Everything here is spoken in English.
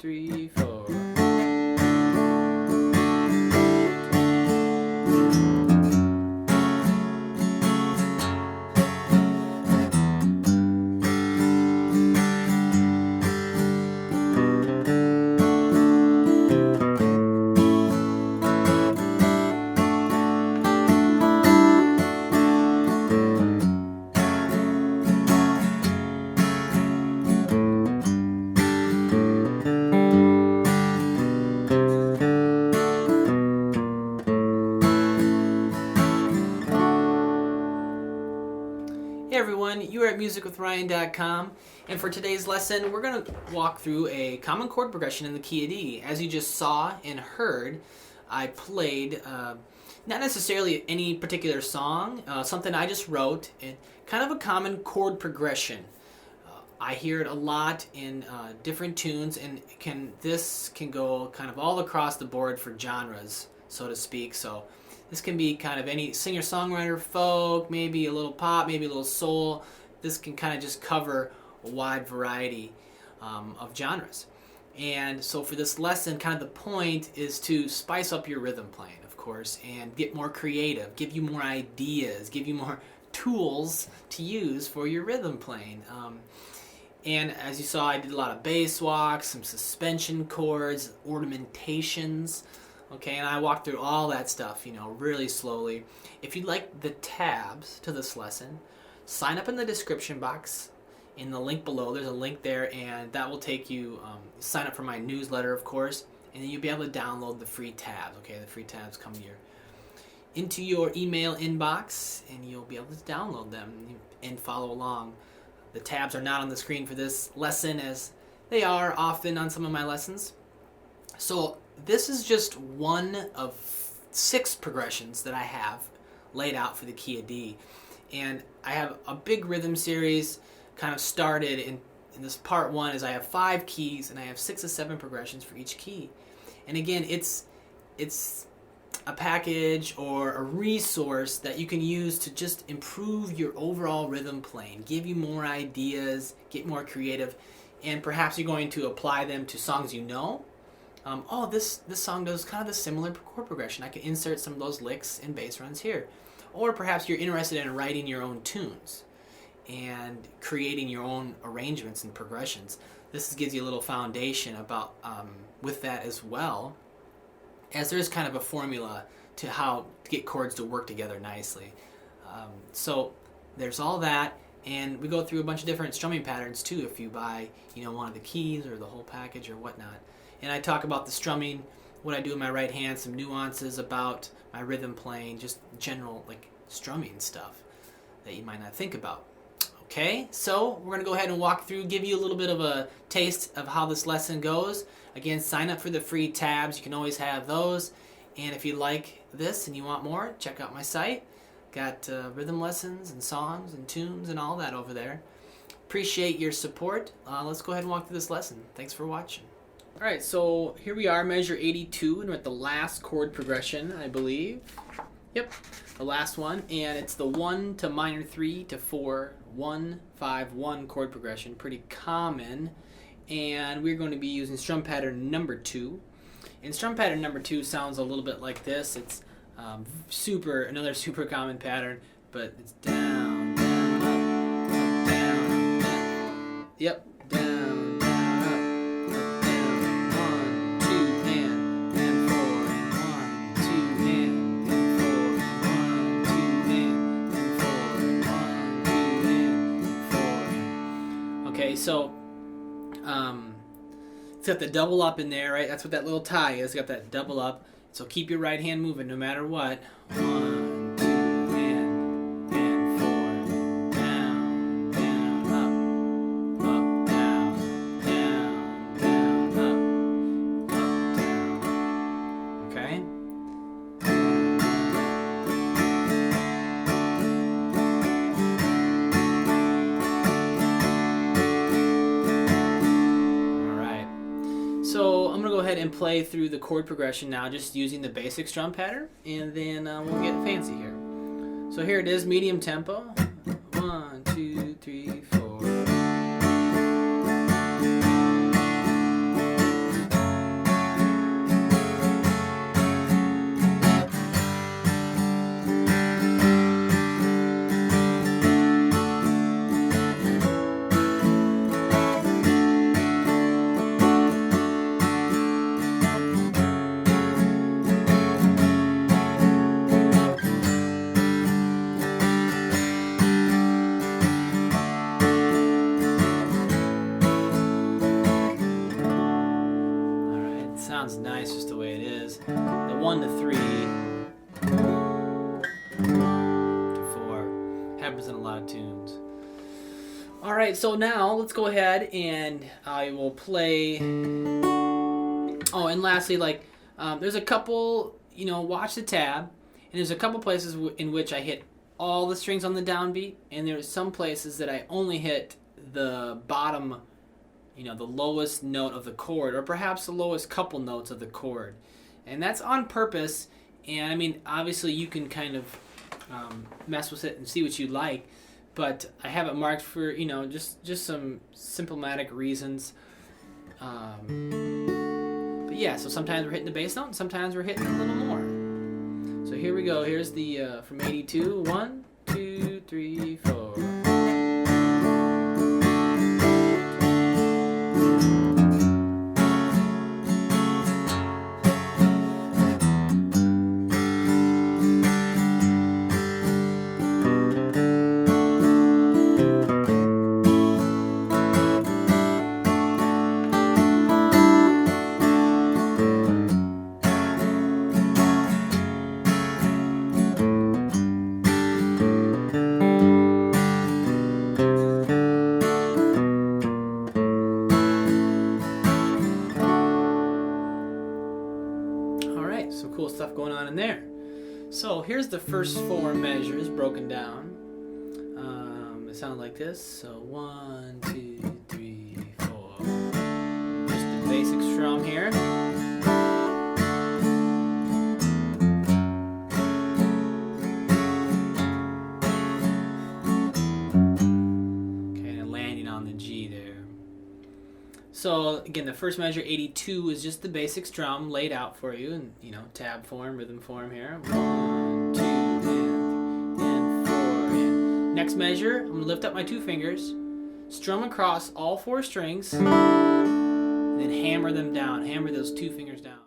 3, 4. Hey everyone, you are at musicwithryan.com, and for today's lesson we're going to walk through a common chord progression in the key of D. As you just saw and heard, I played not necessarily any particular song, something I just wrote, and kind of a common chord progression. I hear it a lot in different tunes, and this can go kind of all across the board for genres, so to speak. So this can be kind of any singer-songwriter, folk, maybe a little pop, maybe a little soul. This can kind of just cover a wide variety of genres. And so for this lesson, kind of the point is to spice up your rhythm playing, of course, and get more creative, give you more ideas, give you more tools to use for your rhythm playing. And as you saw, I did a lot of bass walks, some suspension chords, ornamentations. Okay, and I walked through all that stuff, really slowly. If you'd like the tabs to this lesson, sign up in the description box in the link below. There's a link there, and that will take you, sign up for my newsletter, of course, and then you'll be able to download the free tabs. Okay, the free tabs come into your email inbox, and you'll be able to download them and follow along. The tabs are not on the screen for this lesson, as they are often on some of my lessons. So this is just one of 6 progressions that I have laid out for the key of D. And I have a big rhythm series kind of started in this part 1 is I have 5 keys and I have 6 or 7 progressions for each key. And again, it's a package or a resource that you can use to just improve your overall rhythm playing, give you more ideas, get more creative, and perhaps you're going to apply them to songs you know. This song does kind of the similar chord progression. I can insert some of those licks and bass runs here. Or perhaps you're interested in writing your own tunes and creating your own arrangements and progressions. This gives you a little foundation about with that as well, as there's kind of a formula to how to get chords to work together nicely. So there's all that, and we go through a bunch of different strumming patterns too if you buy one of the keys or the whole package or whatnot. And I talk about the strumming, what I do in my right hand, some nuances about my rhythm playing, just general strumming stuff that you might not think about. Okay, so we're going to go ahead and walk through, give you a little bit of a taste of how this lesson goes. Again, sign up for the free tabs. You can always have those. And if you like this and you want more, check out my site. Got rhythm lessons and songs and tunes and all that over there. Appreciate your support. Let's go ahead and walk through this lesson. Thanks for watching. Alright, so here we are, measure 82, and we're at the last chord progression, I believe. Yep, the last one, and it's the 1 to minor 3 to 4, 1, 5, 1 chord progression, pretty common, and we're going to be using strum pattern number 2. And strum pattern number 2 sounds a little bit like this. It's another super common pattern, but it's down, down, up, down, down. Yep, down, down, up, down, 1, 2, and 4, 1, 2, and 4, 1, 2, and 4, 1, 2, and 4. Okay, so it's got the double up in there, right? That's what that little tie is. It's got that double up. So keep your right hand moving no matter what. 1, 2, and 4. Down, down, up, down, down, down, up, down. Okay? So I'm going to go ahead and play through the chord progression now, just using the basic strum pattern, and then we'll get fancy here. So here it is, medium tempo. 1, 2, 3, 4. sounds nice just the way it is. The 1 to 3 to 4 happens in a lot of tunes. All right, so now let's go ahead and I will play. Oh, and lastly, like there's a couple, watch the tab, and there's a couple places in which I hit all the strings on the downbeat, and there's some places that I only hit the bottom, the lowest note of the chord, or perhaps the lowest couple notes of the chord. And that's on purpose, and I mean, obviously you can kind of mess with it and see what you like, but I have it marked for, just some symptomatic reasons. But yeah, so sometimes we're hitting the bass note, and sometimes we're hitting a little more. So here we go. Here's the from 82. 1, 2, 3, 4. So cool stuff going on in there. So here's the first 4 measures broken down. It sounds like this. So 1, 2, 3, 4. Just the basic strum here. Okay, and landing on the G there. So again, the first measure, 82, is just the basic strum laid out for you in, tab form, rhythm form here. 1, 2, and 4. And next measure, I'm gonna lift up my 2 fingers, strum across all 4 strings, and then hammer them down. Hammer those 2 fingers down.